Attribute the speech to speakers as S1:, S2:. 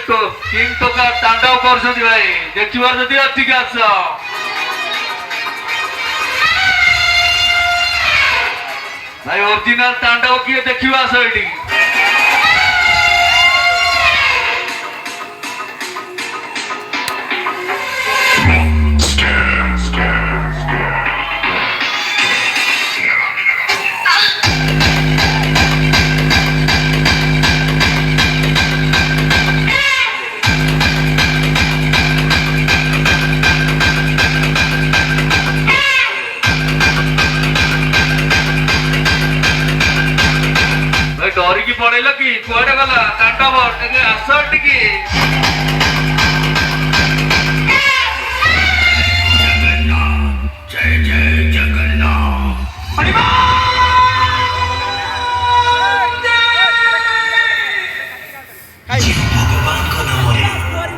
S1: king टोका तांडव କରୁଛନ୍ତି ଭାଇ ଦେଖିବାର ଯଦି ଅଧିକ ଆସ ଭାଇ ଓରିଜିନାଲ ତାଣ୍ଡବ କିଏ ଦେଖିବା ଆସ ଏଠି डरिकी पड़ेल कि कुआडे गला तांडव आस टिकी